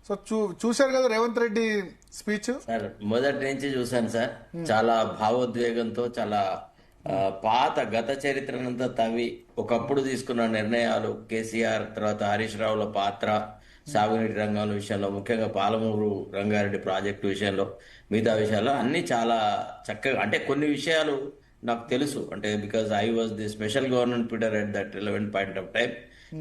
So చూశారు కదా Revanth Reddy speech. Sir మొదటి నుంచి చూశాను సార్. చాలా భావోద్వేగంతో, చాలా పాత గత చరిత్రనంతా తవ్వి ఒకప్పుడు తీసుకున్న నిర్ణయాలు, కేసీఆర్ తర్వాత హరీష్ రావుల పాత్ర సాగునీటి రంగం విషయంలో, ముఖ్యంగా పాలమూరు రంగారెడ్డి ప్రాజెక్టు విషయంలో, మిగతా విషయాల్లో అన్ని చాలా చక్కగా, అంటే కొన్ని విషయాలు నాకు తెలుసు, అంటే because I was the special government Peter at that relevant point of time.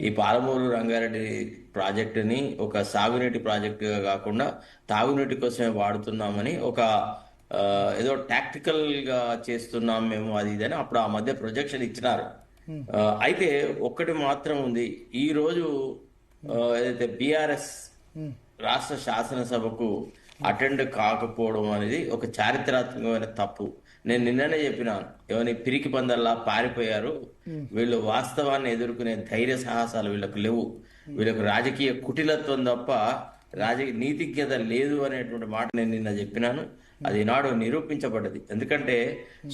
ఈ పాలమూరు రంగారెడ్డి ప్రాజెక్టుని ఒక సాగునీటి ప్రాజెక్టుగా కాకుండా తాగునీటి కోసమే వాడుతున్నామని ఒక ఏదో టాక్టికల్ గా చేస్తున్నాం మేము అది ఇదని అప్పుడు ఆ మధ్య ప్రొజెక్షన్ ఇచ్చినారు. అయితే ఒక్కటి మాత్రం ఉంది, ఈ రోజు ఏదైతే బీఆర్ఎస్ రాష్ట్ర శాసనసభకు అటెండ్ కాకపోవడం అనేది ఒక చారిత్రాత్మకమైన తప్పు. నేను నిన్ననే చెప్పినాను, ఏమని పిరికి పందల్లా పారిపోయారు వీళ్ళు, వాస్తవాన్ని ఎదుర్కొనే ధైర్య సాహసాలు వీళ్ళకు లేవు, వీళ్ళకు రాజకీయ కుటిలత్వం తప్ప రాజకీయ నీతిజ్ఞత లేదు అనేటువంటి మాట నేను నిన్న చెప్పినాను. అది నాడు నిరూపించబడ్డది. ఎందుకంటే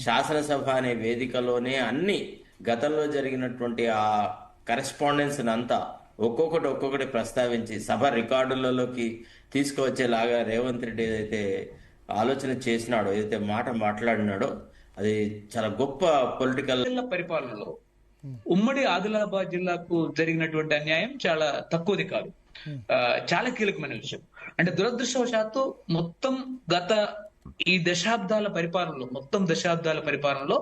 శాసనసభ అనే వేదికలోనే అన్ని గతంలో జరిగినటువంటి ఆ కరెస్పాండెన్స్ అంతా ఒక్కొక్కటి ప్రస్తావించి సభ రికార్డులలోకి తీసుకువచ్చేలాగా రేవంత్ రెడ్డి ఏదైతే ఆలోచన చేసినాడో, ఏదైతే మాట మాట్లాడినాడో, అది చాలా గొప్ప పొలిటికల్ పరిపాలనలో ఉమ్మడి ఆదిలాబాద్ జిల్లాకు జరిగినటువంటి అన్యాయం చాలా తక్కువది కాదు, చాలా కీలకమైన విషయం. అంటే దురదృష్టవశాత్తు మొత్తం గత ఈ దశాబ్దాల పరిపాలనలో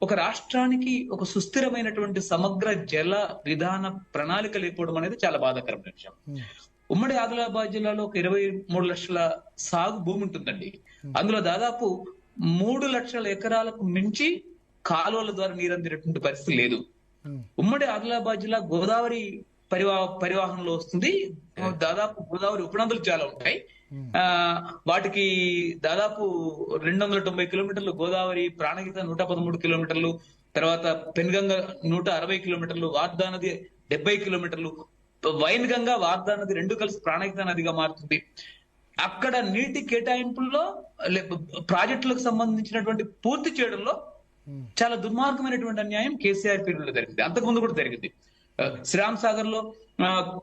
ఒక రాష్ట్రానికి ఒక సుస్థిరమైనటువంటి సమగ్ర జల విధాన ప్రణాళిక లేకపోవడం అనేది చాలా బాధాకరమైన విషయం. ఉమ్మడి ఆదిలాబాద్ జిల్లాలో ఒక 23 లక్షల సాగు భూమి ఉంటుందండి. అందులో దాదాపు 3 లక్షల ఎకరాలకు మించి కాలువల ద్వారా నీరు అందినటువంటి పరిస్థితి లేదు. ఉమ్మడి ఆదిలాబాద్ జిల్లా గోదావరి పరివాహంలో వస్తుంది. దాదాపు గోదావరి ఉపనదులు చాలా ఉంటాయి. వాటికి దాదాపు 290 కిలోమీటర్లు గోదావరి, ప్రాణహిత 113 కిలోమీటర్లు, తర్వాత పెన్గంగ 160 కిలోమీటర్లు, వార్దా నది 70 కిలోమీటర్లు, వైన్ గంగా వార్దా నది రెండు కలిసి ప్రాణహిత నదిగా మారుతుంది. అక్కడ నీటి కేటాయింపుల్లో ప్రాజెక్టులకు సంబంధించినటువంటి పూర్తి చేయడంలో చాలా దుర్మార్గమైనటువంటి అన్యాయం కేసీఆర్ పీరియడ్లో జరిగింది. అంతకుముందు కూడా జరిగింది. శ్రీరామ్ సాగర్ లో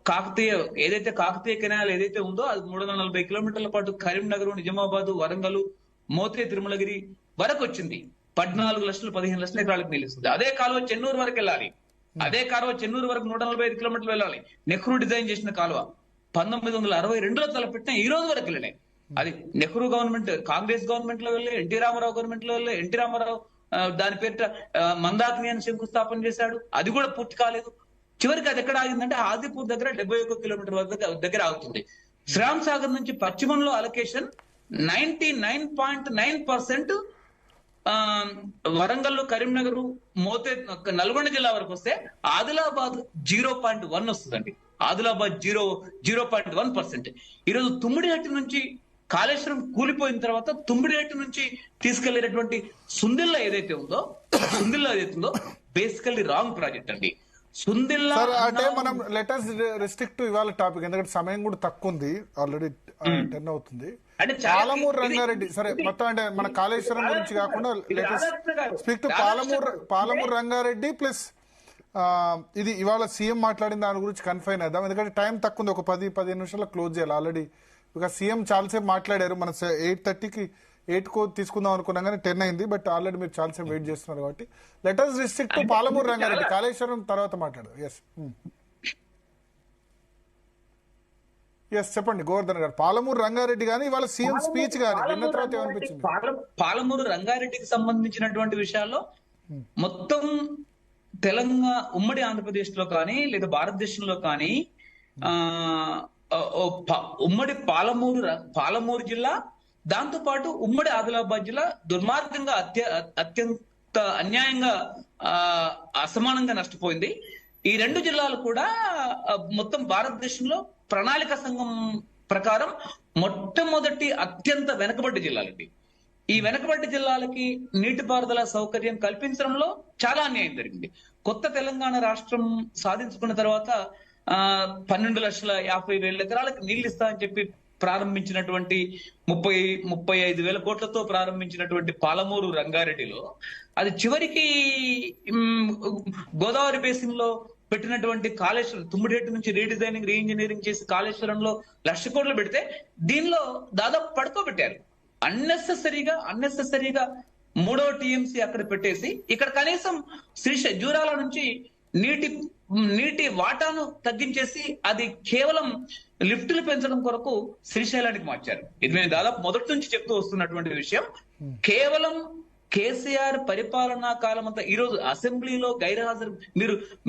కాకతీయ కెనాల్ ఏదైతే ఉందో అది 340 కిలోమీటర్ల పాటు కరీంనగర్, నిజామాబాద్, వరంగల్, మోతే, తిరుమలగిరి వరకు వచ్చింది. 14 లక్షలు 15 లక్షల ఎకరాలకు నిలుస్తుంది. అదే కాలువ చెన్నూరు వరకు వెళ్ళాలి. అదే కాలువ చెన్నూరు వరకు 145 కిలోమీటర్లు వెళ్ళాలి. నెహ్రూ డిజైన్ చేసిన కాలువ 1962లో తలపెట్టిన ఈ రోజు వరకు వెళ్ళినాయి. అది నెహ్రూ గవర్నమెంట్, కాంగ్రెస్ గవర్నమెంట్ లో వెళ్ళి, ఎన్టీ రామారావు గవర్నమెంట్ లో వెళ్ళి, ఎన్టీ రామారావు దాని పేరిట మందాకిని అని శంకుస్థాపన చేశాడు. అది కూడా పూర్తి కాలేదు. చివరికి అది ఎక్కడ ఆగిందంటే ఆదిపూర్ దగ్గర 71 కిలోమీటర్ దగ్గర ఆగుతుంది. శ్రీరామ్ సాగర్ నుంచి పశ్చిమంలో అలొకేషన్ 99.9% వరంగల్, కరీంనగర్, మోతే, నల్గొండ జిల్లా వరకు వస్తే ఆదిలాబాద్ 0.1 వస్తుందండి. ఆదిలాబాద్ 0.1%. ఈరోజు తుమ్మిడిహట్టి నుంచి కాళేశ్వరం కూలిపోయిన తర్వాత తుమ్మిడిహట్టి నుంచి తీసుకెళ్లేటటువంటి సుందిల్లా ఏదైతే ఉందో బేసికల్లీ రాంగ్ ప్రాజెక్ట్ అండి. సుందిల్లా అంటే మనం లెటర్స్ రిస్ట్రిక్ట్ ఇవాళ టాపిక్, ఎందుకంటే సమయం కూడా తక్కువ ఉంది, ఆల్రెడీ 10 అవుతుంది. పాలమూరు రంగారెడ్డి సరే మొత్తం, అంటే మన కాళేశ్వరం గురించి కాకుండా letters speak to Palamuru Rangareddy plus ఇది ఇవాళ సీఎం మాట్లాడిన దాని గురించి కన్ఫైన్ అవుదాం, ఎందుకంటే టైం తక్కువ ఉంది. ఒక 10-15 నిమిషాల్లో క్లోజ్ చేయాలి ఆల్రెడీ. ఇక సీఎం చాలాసేపు మాట్లాడారు. మన 8:30కి 8 తీసుకుందాం అనుకున్నాం కానీ 10 అయింది. బట్ ఆల్రెడీ మీరు చాలాసేపు వెయిట్ చేస్తున్నారు కాబట్టి లెటర్స్ రిస్ట్రిక్ట్ పాలమూరు రంగారెడ్డి, కాళేశ్వరం తర్వాత మాట్లాడదాం. ఎస్ చెప్పండి గోవర్ధన్ గారు. పాలమూరు రంగారెడ్డి కానీ ఇవాళ సీఎం స్పీచ్ కానీ విన్న తర్వాత ఏమనిపించింది? పాలమూరు రంగారెడ్డికి సంబంధించినటువంటి విషయాల్లో మొత్తం తెలంగాణ, ఉమ్మడి ఆంధ్రప్రదేశ్ లో కానీ లేదా భారతదేశంలో కానీ ఉమ్మడి పాలమూరు జిల్లా, దాంతో పాటు ఉమ్మడి ఆదిలాబాద్ జిల్లా దుర్మార్గంగా అత్యంత అన్యాయంగా అసమానంగా నష్టపోయింది. ఈ రెండు జిల్లాలు కూడా మొత్తం భారతదేశంలో ప్రణాళిక సంఘం ప్రకారం మొట్టమొదటి అత్యంత వెనుకబడ్డ జిల్లాలండి. ఈ వెనుకబడ్డ జిల్లాలకి నీటిపారుదల సౌకర్యం కల్పించడంలో చాలా అన్యాయం జరిగింది. కొత్త తెలంగాణ రాష్ట్రం సాధించుకున్న తర్వాత 12,50,000 ఎకరాలకు నీళ్లు ఇస్తామని చెప్పి ప్రారంభించినటువంటి 35,000 కోట్లతో ప్రారంభించినటువంటి పాలమూరు రంగారెడ్డిలో అది చివరికి గోదావరి బేసిన్ లో పెట్టినటువంటి కాళేశ్వరం తుమ్మిడిహెట్టు నుంచి రీడిజైనింగ్ రీఇంజనీరింగ్ చేసి కాళేశ్వరంలో 1,00,000 కోట్లు పెడితే దీనిలో దాదాపు పడుకోబెట్టారు. అన్నెసెసరీగా 3వ టీఎంసీ అక్కడ పెట్టేసి ఇక్కడ కనీసం జూరాల నుంచి నీటి వాటాను తగ్గించేసి అది కేవలం లిఫ్టులు పెంచడం కొరకు శ్రీశైలానికి మార్చారు. ఇది మేము దాదాపు మొదటి నుంచి చెప్తూ వస్తున్నటువంటి విషయం. కేవలం కేసీఆర్ పరిపాలనా కాలం అంతా ఈ రోజు అసెంబ్లీలో గైర్హాజరు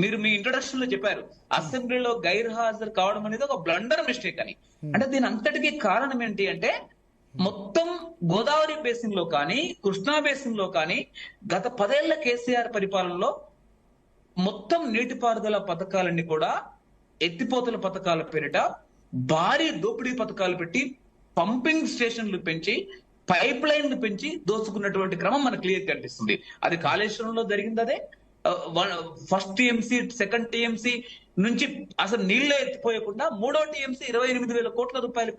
మీరు మీ ఇంట్రొడక్షన్ లో చెప్పారు, అసెంబ్లీలో గైర్హాజరు కావడం అనేది ఒక బ్లండర్ మిస్టేక్ అని. అంటే దీని అంతటికీ కారణం ఏంటి అంటే మొత్తం గోదావరి బేసిన్ లో కానీ కృష్ణా బేసిన్ లో కానీ గత 10 ఏళ్ల కేసీఆర్ పరిపాలనలో మొత్తం నీటిపారుదల పథకాలన్నీ కూడా ఎత్తిపోతల పథకాల పేరిట భారీ దోపిడీ పథకాలు పెట్టి పంపింగ్ స్టేషన్లు పెంచి పైప్ లైన్లు పెంచి దోచుకున్నటువంటి క్రమం మనకు క్లియర్ కనిపిస్తుంది. అది కాళేశ్వరంలో జరిగింది. అదే ఫస్ట్ టీఎంసీ సెకండ్ టీఎంసీ నుంచి అసలు నీళ్లే ఎత్తిపోయకుండా 3వ టీఎంసీ 28,000 కోట్ల రూపాయలు